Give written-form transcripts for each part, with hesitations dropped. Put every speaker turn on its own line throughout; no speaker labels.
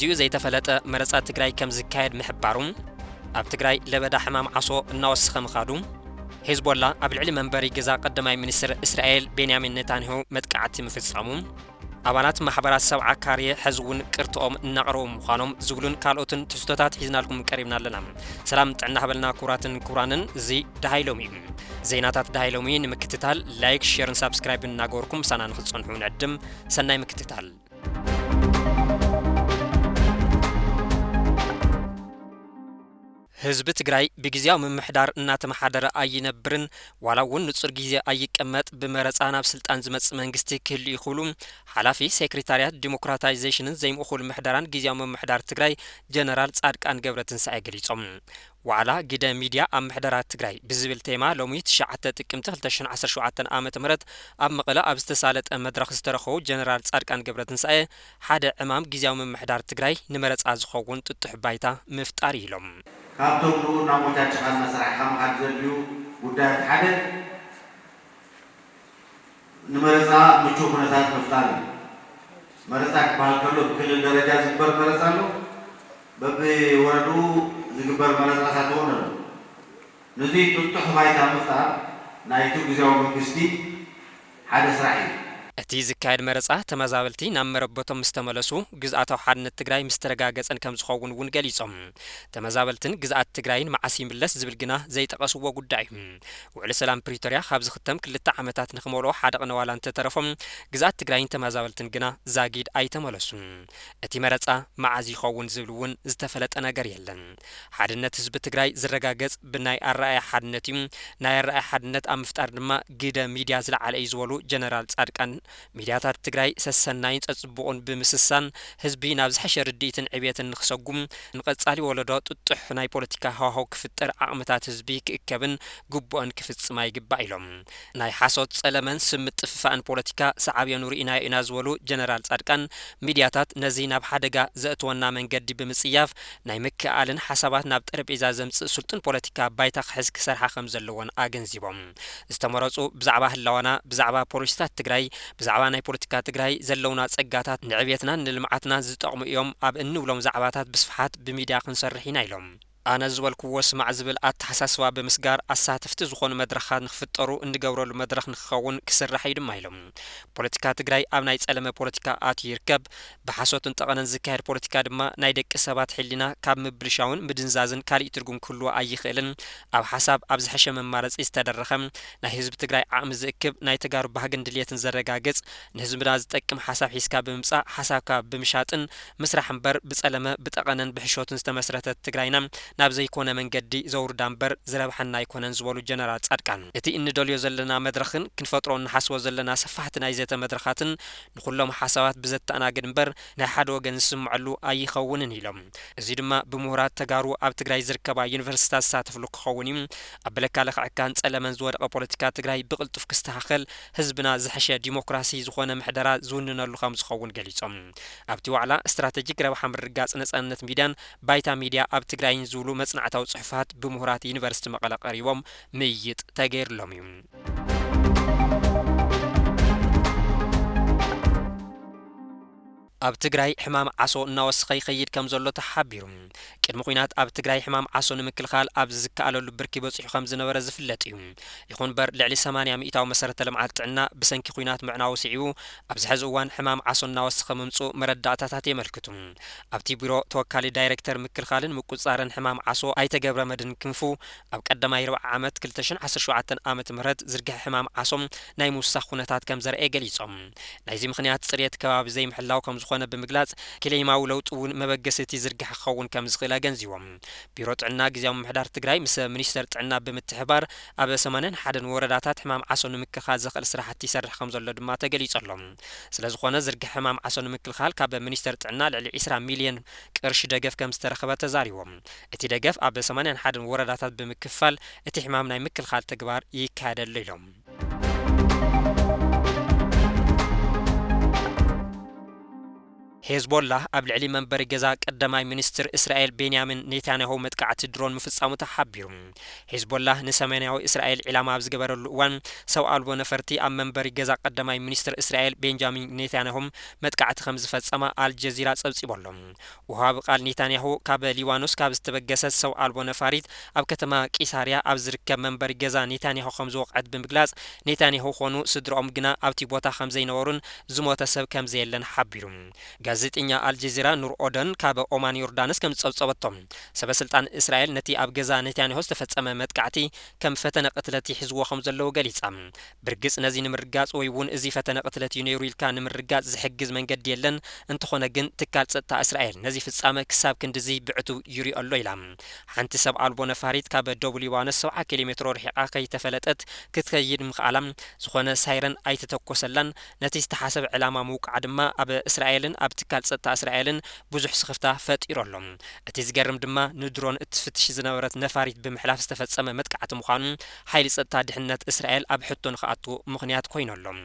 ግዚኡ ዘይተፈለጠ መረጻ ትግራይ ከም ዝካየድ ምሕባሩ ኣብ ትግራይ ለበዳ ሕማም ዓሶ እናወስኸ ምኻዱ ሄዝቦላ ኣብ ልዕሊ መንበሪ ገዛ ቀዳማይ ሚኒስትር እስራኤል ቤንያሚን ኔታንያሁ መጥቃዕቲ ምፍጸሙ ኣባላት ማሕበራት ሰብዓ ካርየ ሕዝውን ቅርቶኦም እናቕረቡ ምዃኖም ዝብሉን ካልኦትን ትሕዝቶታት ሒዝናልኩም ቀሪብና ኣለና። ሰላም ጥዕና ሃበልና ኩራትን ኩራንን እዚ ዳሃይሎም እዩ ዜናታት ዳሃይሎም ንምክትታል ላይክ ሼርን ሳብስክራይብ እናገበርኩም ሳና ንኽትጸንሑ ንዕድም ሰናይ ምክትታል ህዝብ ትግራይ ብግዚያው ምምሕዳር እናተመሓደረ ኣይነብርን ዋላ እውን ንጹር ግዜ ኣይቀመጥ ብመረጻ ናብ ስልጣን ዝመጽእ መንግስቲ ክህሉ ይኽእሉ ሓላፊ ሴክሬታርያት ዲሞክራታይዜሽንን ዘይምእኹል ምሕዳራን ግዚያው ምምሕዳር ትግራይ ጀነራል ጻድቃን ገብረትንሳኤ ገሊጾም ዋላ ግደ ሚድያ ኣብ ምሕደራት ትግራይ ብዝብል ቴማ ሎሚ 9 ጥቅምቲ 2017 ዓመተ ምህረት ኣብ መቐለ ኣብ ዝተሳለጠ መድረኽ ዝተረኸቡ ጀነራል ጻድቃን ገብረትንሳኤ ሓደ ዕማም ግዚያው ምምሕዳር ትግራይ ንመረጻ ዝኸውን ጥጡሕ ባይታ ምፍጣር ኢሎም
ካብቶም ናሞቻችን መስራዕ ከምካድ ዘልዩ ጉዳያት ሓደ ንመረጻ ምቹ ኩነታት ምፍጣር መረጻ ክበሃል ከሎ ብክልል ደረጃ ዝግበር መረጻ ኣሎ በብወረዱ ዝግበር መረጻታት እውን ኣሎ ነዚ ጥጡሕ ባይታ ምፍጣር ናይቲ ግዚያዊ መንግስቲ ሓደ ስራሕ እዩ እቲ ዝካየድ መረጻ ተመዛበልቲ ናብ መረበቶም ምስተመለሱ ግዝኣታዊ ሓድነት ትግራይ ምስተረጋገጸን ከም ዝኸውን እውን ገሊጾም ተመዛበልትን ግዝኣት ትግራይን መዓስ ይምለስ ዝብል ግና ዘይጠቐስዎ ጉዳይ ውዕሊ ሰላም ፕሪቶሪያ ካብ ዝኽተም 2 ዓመታት ንኽመልኦ ሓደ ቅነዋላ እንተተረፎም ግዝኣት ትግራይን ተመዛበልትን ግና ዛጊድ ኣይተመለሱን እቲ መረጻ መዓዝ ይኸውን ዝብል እውን ዝተፈለጠ ነገር የለን ሓድነት ህዝቢ ትግራይ ዝረጋገጽ ብናይ ኣረኣያ ሓድነት እዩ ናይ ኣረኣያ ሓድነት ኣብ ምፍጣር ድማ ግደ ሚድያ ዝለዓለ እዩ ዝበሉ ጀነራል ጻድቃን ሚድያታት ትግራይ ሰሰናይን ጸጽቡቕን ብምስሳን ህዝቢ ናብ ዝሐሸ ርድኢትን ዕብየትን ንኽሰጉም ንቐጻሊ ወለዶ ጥጡሕ ናይ ፖለቲካ ሃዋህው ክፍጠር ዓቕምታት ህዝቢ ክእከብን ግቡእን ክፍጽማ ይግባእ ኢሎም ናይ ሓሶት ጸለመን ስምጥ ጥፍፋእን ፖለቲካ ሰዓብየኑ ርኢና ኢና ዝበሉ ጀነራል ጻድቃን ሚድያታት ነዚ ናብ ሓደጋ ዘእትወና መንገዲ ብምጽያፍ ናይ ምክኣልን ሓሳባት ናብ ጠረጴዛ ዘምጽእ ስልጡን ፖለቲካ ባይታ ክሕዝ ክሰርሓ ከም ዘለዎን ኣገንዚቦም ዝተመረጹ ብዛዕባ ህላዋና ብዛዕባ ፖሊስታት ትግራይ ብዛዕባ ናይ ፖለቲካ ትግራይ ዘለውና ጸጋታት ንዕብየትና ንልምዓትና ዝጠቕሙ እዮም ኣብ እንብሎም ዛዕባታት ብስፍሓት ብሚድያ ክንሰርሕ ኢና ኢሎም ኣነ ዝበልክዎ ስማዕ ዝብል ኣተሓሳስባ ብምስጋር ኣሳተፍቲ ዝኾኑ መድረኻት ንኽፍጠሩ እንገብረሉ መድረኽ ንክኸውን ክስራሕ እዩ ድማ ኢሎም ፖለቲካ ትግራይ ኣብ ናይ ጸለመ ፖለቲካ ኣትዩ ይርከብ ብሓሶትን ጠቐነን ዝካየድ ፖለቲካ ድማ ናይ ደቂ ሰባት ሕሊና ካብ ምብልሻውን ምድንዛዝን ካልእ ትርጉም ክህልዎ ኣይኽእልን ኣብ ሓሳብ ኣብ ዝሐሸ መማረጺ ዝተደረኸ ናይ ህዝቢ ትግራይ ዓቕሚ ዝእክብ ናይ ተጋሩ ባህግን ድልየትን ዘረጋግጽ ንህዝብና ዝጠቅም ሓሳብ ሒዝካ ብምምጻእ ሓሳብካ ብምሻጥን ምስራሕ እምበር ብጸለመ ብጠቐነን ብሕሾትን ዝተመስረተት ትግራይና ናብ ዘይኮነ መንገዲ ዘውርዳ እምበር ዝረብሐና ኣይኮነን ዝበሉ ጀነራል ጻድቃን እቲ እንደልዮ ዘለና መድረኽን ክንፈጥሮ ንሓስቦ ዘለና ሰፋሕቲ ናይ ዘተ መድረኻትን ንኹሎም ሓሳባት ብዘተኣናግድ እምበር ናይ ሓደ ወገን ዝስምዐሉ ኣይኸውንን ኢሎም እዚ ድማ ብምሁራት ተጋሩ ኣብ ትግራይ ዝርከባ ዩኒቨርሲታት ዝሳተፍሉ ክኸውን እዩ ኣብ በለካልክዕካን ጸለመን ዝወደቐ ፖለቲካ ትግራይ ብቕልጡፍ ክስተኻኸል ህዝብና ዝሐሸ ዲሞክራሲ ዝኾነ ምሕደራ ዝውንነሉ ከም ዝኸውን ገሊጾም ኣብቲ ዋዕላ ስትራቴጂክ ረብሓ ምርጋጽ ነጻነት ሚድያን ባይታ ሚድያ ኣብ ትግራይን ዝብሉ መጽናዕታዊ ጽሑፋት ብምሁራት ዩኒቨርሲቲ መቐለ ቀሪቦም ምይጥ ተገይርሎም እዩ ኣብ ትግራይ ሕማም ዓሶ እናወስኸ ይኸይድ ከም ዘሎ ተሓቢሩ ቅድሚ ኩናት ኣብ ትግራይ ሕማም ዓሶ ንምክልኻል ኣብ ዝከኣለሉ ብርኪ በፂሑ ከም ዝነበረ ዝፍለጥ እዩ ይኹን በር ልዕሊ 80% መሰረተ ልምዓት ጥዕና ብሰንኪ ኩናት ምዕናው ስዒቡ ኣብዚ ሕዚ እዋን ሕማም ዓሶ እናወስኸ ምምፁ መረዳእታታት የመልክቱ ኣብቲ ቢሮ ተወካሊ ዳይሬክተር ምክልኻልን ምቁጻርን ሕማም ዓሶ ኣይተገብረ መድን ክንፉ ኣብ ቀዳማይ 40 ዓመት 2017 ዓመተ ምህረት ዝርግሕ ሕማም ዓሶም ናይ ምውሳኽ ኩነታት ከም ዘርኤ ገሊጾም ናይዚ ምኽንያት ጽሬት ከባቢ ዘይምሕላው ከም ዝኾነ ብምግላጽ ክለይማዊ ለውጥ እውን መበገስቲ ዝርግሕ ክኸውን ከም ዝኽእል ገንዚቦም ቢሮ ጥዕና ግዚያዊ ምሕዳር ትግራይ ምስ ሚኒስተር ጥዕና ብምትሕባር ኣብ 81 ወረዳታት ሕማም ዓሶ ንምክልኻል ዘኽእል ስራሕቲ ይሰርሕ ከም ዘሎ ድማ ተገሊጾሎም ስለዝኾነ ዝርግሕ ሕማም ዓሶ ንምክልኻል ካብ ሚኒስተር ጥዕና ልዕሊ 20 ሚልዮን ቅርሺ ደገፍ ከም ዝተረኸበ ተዛሪቦም እቲ ደገፍ ኣብ 81 ወረዳታት ብምክፋል እቲ ሕማም ናይ ምክልኻል ተግባር ይካየደሉ ኢሎም
ሄዝቦላህ ኣብ ልዕሊ መንበሪ ገዛ ቀዳማይ ሚኒስትር እስራኤል ቤንያሚን ኔታንያሁ መጥቃዕቲ ድሮን ምፍጻሙ ተሓቢሩ ሄዝቦላህ ንሰሜናዊ እስራኤል ኢላማ ኣብ ዝገበረሉ እዋን ሰው ኣልቦ ነፈርቲ ኣብ መንበሪ ገዛ ቀዳማይ ሚኒስትር እስራኤል ቤንጃሚን ኔታንያሁ መጥቃዕቲ ከም ዝፈጸመ አልጀዚራ ጸብጺቦሎም ወሃብ ቃል ኔታንያሁ ካብ ሊባኖስ ካብ ዝተበገሰት ሰው ኣልቦ ነፋሪት ኣብ ከተማ ቂሳርያ ኣብ ዝርከብ መንበሪ ገዛ ኔታንያሁ ከም ዝወቅዐት ብምግላጽ ኔታንያሁ ኾኑ ስድሮኦም ግና ኣብቲ ቦታ ከም ዘይነበሩን ዝሞተ ሰብ ከም ዘየለን ሓቢሩ ጋዜጠኛ አልጀዚራ ኑር ኦደን ካብ ኦማን ዮርዳኖስ ከም ጸብጸበቶም ሰበስልጣን እስራኤል ነቲ ኣብ ገዛ ኔታንያሁ ዝተፈጸመ መጥቃዕቲ ከም ፈተነ ቅትለት ይሕዝዎ ከም ዘለዎ ገሊጻ ብርግጽ ነዚ ንምርጋጽ ወይ እውን እዚ ፈተነ ቅትለት ዩኔሩ ኢልካ ንምርጋጽ ዝሕግዝ መንገዲ የለን እንትኾነ ግን ትካል ጸጥታ እስራኤል ነዚ ፍጻመ ክሳብ ክንዲዚ ብዕቱ ይሪኦ ኣሎ ኢላ ሓንቲ ሰብ ኣልቦ ነፋሪት ካብ ደቡብ ሊባኖስ 70 ኪሎ ሜትሮ ርሒቓ ከይተፈለጠት ክትከይድ ምኽኣላ ዝኾነ ሳይረን ኣይተተኮሰላን ነቲ ዝተሓሰበ ዕላማ ምውቃዕ ድማ ኣብ እስራኤልን ኣብ ትካል ጸጥታ እስራኤልን ብዙሕ ስኽፍታ ፈጢሮሎም እቲ ዝገርም ድማ ንድሮን እትፍትሽ ዝነበረት ነፋሪት ብምሕላፍ ዝተፈጸመ መጥቃዕቲ ምዃኑ ሓይሊ ጸጥታ ድሕነት እስራኤል ኣብ ሕቶ ንኽኣቱ ምኽንያት ኮይኖሎም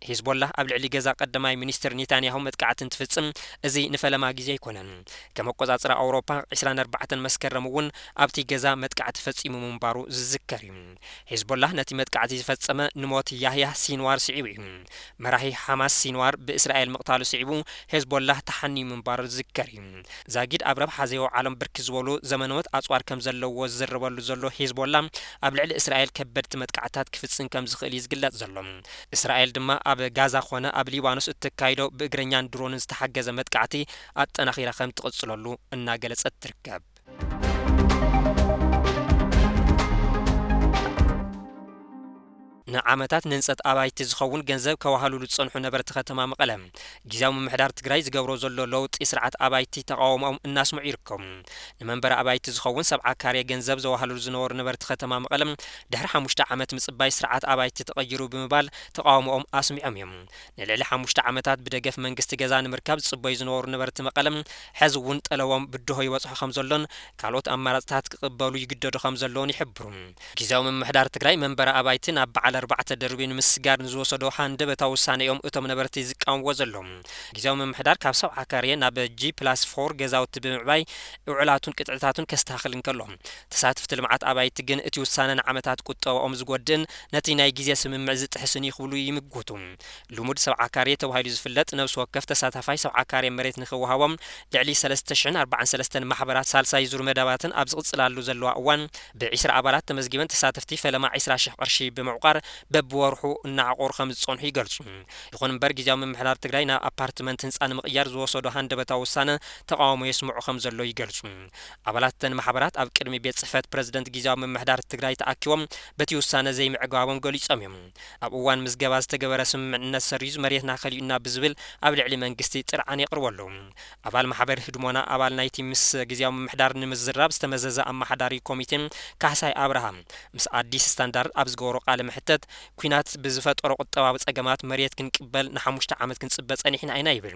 ሂዝቦላህ ኣብ ልዕሊ ገዛ ቀዳማይ ሚኒስትር ኔታንያሁ መጥቃዕቲ እንትፍጽም እዚ ንፈለማ ግዜ ኣይኮነን ከም ኣቆጻጽራ ኣውሮፓ 24 መስከረም እውን ኣብቲ ገዛ መጥቃዕቲ ፈጺሙ ምንባሩ ዝዝከር እዩ ሂዝቦላህ ነቲ መጥቃዕቲ ዝፈጸመ ንሞት ያህያ ሲንዋር ስዒቡ እዩ መራሒ ሓማስ ሲንዋር ብእስራኤል ምቕታሉ ስዒቡ ሄዝቦላህ ተሓኒ ምንባሩ ዝዝከር እዩ ዛጊድ ኣብ ረብሓ ዘይው ዓለም ብርክ ዝበሉ ዘመናት ኣጽዋር ከም ዘለዎ ዝዝርበሉ ዘሎ ሄዝቦላ ኣብ ልዕሊ እስራኤል ከበድቲ መጥቃዕታት ክፍጽም ከም ዝኽእል ይዝግለጽ ዘሎ እስራኤል ድማ ኣብ ጋዛ ኾነ ኣብ ሊባኖስ እትካይዶ ብእግረኛን ድሮንን ዝተሓገዘ መጥቃዕቲ ኣጠናኺራ ከም ትቕጽለሉ እናገለጸት ትርከብ ንዓመታት ንንጸት ኣባይቲ ዝኸውን ገንዘብ ከዋህሉሉ ጸንሑ ነበርቲ ከተማ መቐለ ጊዜያዊ ምምሕዳር ትግራይ ዝገብሮ ዘሎ ለውጢ ስርዓት ኣባይቲ ተቃውሞኦም እናስምዑ ይርከቡ ንመንበሪ ኣባይቲ ዝኸውን 70 ካሬ ገንዘብ ዘዋህሉሉ ዝነበሩ ነበርቲ ከተማ መቐለ ድሕሪ 5 ዓመት ምጽባይ ስርዓት ኣባይቲ ተቐይሩ ብምባል ተቃውሞኦም ኣስሚዖም እዮም ንልዕሊ 5 ዓመታት ብደገፍ መንግስቲ ገዛ ንምርካብ ዝጽበዩ ዝነበሩ ነበርቲ መቐለ ሕዚ እውን ጠለቦም ብድሆ ይበጽሑ ከም ዘሎን ካልኦት ኣማራጽታት ክቕበሉ ይግደዱ ከም ዘሎን ይሕብሩ ጊዜያዊ ምምሕዳር ትግራይ መንበሪ ኣባይቲ ናብ በዓል 4 ደርቢን ምስጋር ንዝወሰዶ ሃንደበታዊ ውሳኔኦም እቶም ነበርቲ ዝቃወምዎ ዘሎም ጊዜያዊ ምምሕዳር ካብ 70 ካሬ ናብ G+4 ገዛውቲ ብምዕባይ ዕውላቱን ቅጥዕታቱን ከስተኻኽል እንከሎም ተሳትፍቲ ልምዓት ኣባይቲ ግን እቲ ውሳነ ንዓመታት ቁጠባኦም ዝጎድን ነቲ ናይ ጊዜ ስምምዕ ዝጥሕስን ይኽብሉ ይምግቱ ልሙድ 70 ካሬ ተባሂሉ ዝፍለጥ ነብስ ወከፍ ተሳታፋይ 70 ካሬ መሬት ንኽወሃቦም ልዕሊ 3043 ማሕበራት ሳልሳይ ዙር መደባትን ኣብ ዝቕጽላሉ ዘለዋ እዋን ብ20 ኣባላት ተመዝጊበን ተሳትፍቲ ፈለማ 20,000 ቅርሺ ብምዕቋር በብወርሑ እናዕቆሩ ከም ዝጸንሑ ይገልጹ ይኹን እምበር ጊዜያዊ ምምሕዳር ትግራይ ናብ ኣፓርትመንት ህንጻ ንምቕያር ዝወሰዶ ሃንደበታዊ ውሳነ ተቃውሞ የስምዑ ከም ዘሎ ይገልጹ ኣባላት ተን ማሕበራት ኣብ ቅድሚ ቤት ጽሕፈት ፕሬዝደንት ጊዜያዊ ምምሕዳር ትግራይ ተኣኪቦም በቲ ውሳነ ዘይምዕጋቦም ገሊጾም እዮም ኣብ እዋን ምዝገባ ዝተገበረ ስምምዕነት ሰሪዙ መሬትና ኸሊኡና ብዝብል ኣብ ልዕሊ መንግስቲ ጥርዓን የቕርበሉ ኣባል ማሕበር ህድሞና ኣባል ናይቲ ምስ ጊዜያዊ ምምሕዳር ንምዝራብ ዝተመዘዘ ኣማሓዳሪ ኮሚቴ ካሕሳይ ኣብርሃም ምስ ኣዲስ ስታንዳርድ ኣብ ዝገበሮ ቃለ ምሕተት ኩናት ብዝፈጠሮ ቁጠባዊ ጸገማት መሬት ክንቅበል ን5 ዓመት ክንጽበ ጸኒሕና ኢና ይብል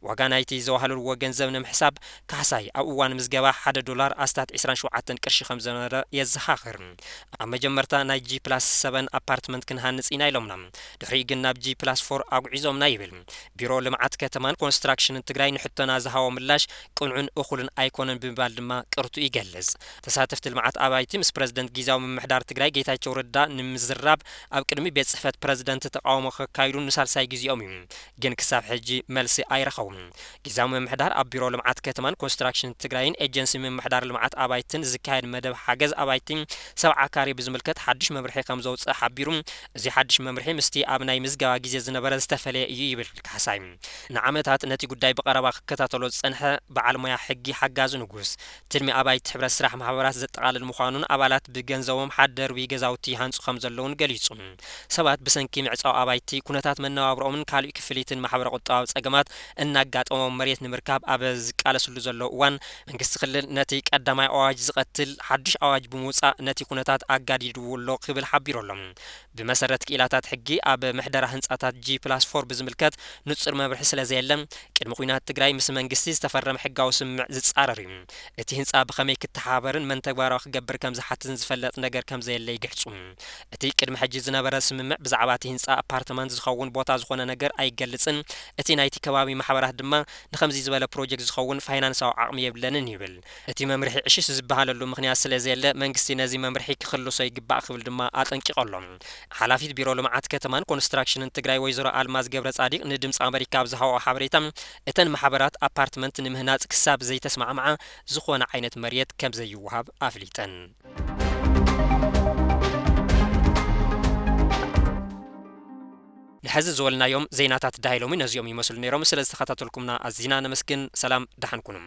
ዋጋ ናይቲ ዘዋህሉልዎ ገንዘብ ንምሕሳብ ካሕሳይ ኣብ እዋን ምዝገባ $1 ኣስታት 27 ቅርሺ ከም ዝነበረ የዘኻኽር ኣብ መጀመርታ ናይ G+7 ኣፓርትመንት ክንሃንጽ ኢና ኢሎምና ድሕሪኡ ግን ናብ G+4 ኣጉዒዞምና ይብል ቢሮ ልምዓት ከተማን ኮንስትራክሽንን ትግራይ ንሕቶና ዝሃቦ ምላሽ ቅንዑን እኹልን ኣይኮነን ብምባል ድማ ቅርቱ ይገልጽ ተሳተፍቲ ልምዓት ኣባይቲ ምስ ፕሬዝደንት ጊዜያዊ ምምሕዳር ትግራይ ጌታቸው ረዳ ንምዝራብ ኣብ ቅድሚ ቤት ጽሕፈት ፕሬዝደንት ተቃውሞ ከካይዱ ንሳልሳይ ጊዜኦም እዩ ግን ክሳብ ሕጂ መልሲ ኣይረኸቡን ጊዜያዊ ምምሕዳር ኣብ ቢሮ ልምዓት ከተማን ኮንስትራክሽን ትግራይን ኤጀንሲ ምምሕዳር ልምዓት ኣባይትን ዝካየድ መደብ ሓገዝ ኣባይቲ 70 ካሬ ብዝምልከት ሓድሽ መምርሒ ከም ዘውፅእ ሓቢሩ እዚ ሓድሽ መምርሒ ምስቲ ኣብ ናይ ምዝገባ ግዜ ዝነበረ ዝተፈለየ እዩ ይብል ካሕሳይ ንዓመታት ነቲ ጉዳይ ብቐረባ ክከታተሎ ዝጸንሐ በዓል ሞያ ሕጊ ሓጋዙ ንጉስ ትድሚ ኣባይቲ ሕብረት ስራሕ ማሕበራት ዘጠቓልል ምዃኑን ኣባላት ብገንዘቦም ሓደርቢ ገዛውቲ ሃንጹ ከም ዘለውን ገሊጹ ሰባት ብሰንኪ ምዕጻው ኣባይቲ ኩነታት መነባብሮምን ካልእ ክፍሊትን ማሕበረ ቁጠባዊ ጸገማት እናጋጠሞም መሬት ንምርካብ ኣብ ዝቃለስሉ ዘሎ እዋን መንግስቲ ክልል ነቲ ቀዳማይ ኣዋጅ ዝቐትል ሓድሽ ኣዋጅ ብምውጻእ ነቲ ኩነታት ኣጋዲድዎ ክብል ሓቢሮሎም ብመሰረት ክኢላታት ሕጊ ኣብ ምሕደራ ህንጻታት G+4 ብዝምልከት ንጹር መብርሒ ስለ ዘየለን ቅድሚ ኩናት ትግራይ ምስ መንግስቲ ዝተፈረመ ሕጋዊ ስምምዕ ዝጻረር እዩ እቲ ህንጻ ብኸመይ ክተሓባበርን መን ተግባራዊ ክገብር ከም ዝሓትትን ዝፈለጥ ነገር ከም ዘየለ ይገልጹ እቲ ቅድሚ ሕጂ ዝነበረ ስምምዕ ብዛዕባ እቲ ህንጻ ኣፓርትመንት ዝኸውን ቦታ ዝኾነ ነገር ኣይገልጽን እቲ ናይቲ ከባቢ ማሕበራት ድማ ንኸምዚ ዝበለ ፕሮጀክት ዝኸውን ፋይናንሳዊ ዓቕሚ የብለንን ይብል እቲ መምርሒ ዕሽስ ዝበሃለሉ ምኽንያት ስለዘየለ መንግስቲ ነዚ መምርሒ ክኽልሶ ይግባእ ክብል ድማ ኣጠንቂቖሎም ሓላፊት ቢሮ ልምዓት ከተማን ኮንስትራክሽንን ትግራይ ወይዘሮ ኣልማዝ ገብረ ጻዲቅ ንድምፂ ኣሜሪካ ብዝሃቦ ሓበሬታ እተን ማሕበራት ኣፓርትመንት ንምህናጽ ክሳብ ዘይተስማዕምዓ ዝኾነ ዓይነት መሬት ከም ዘይወሃብ ኣፍሊጠን ንሕዚ ዝወልናዮም ዜናታት ዳይሎሚ ነዚኦም ይመስሉ ነይሮም ስለ ዝተኸታተልኩምና ኣዝና ነመስግን ሰላም ደሓን ኩኑ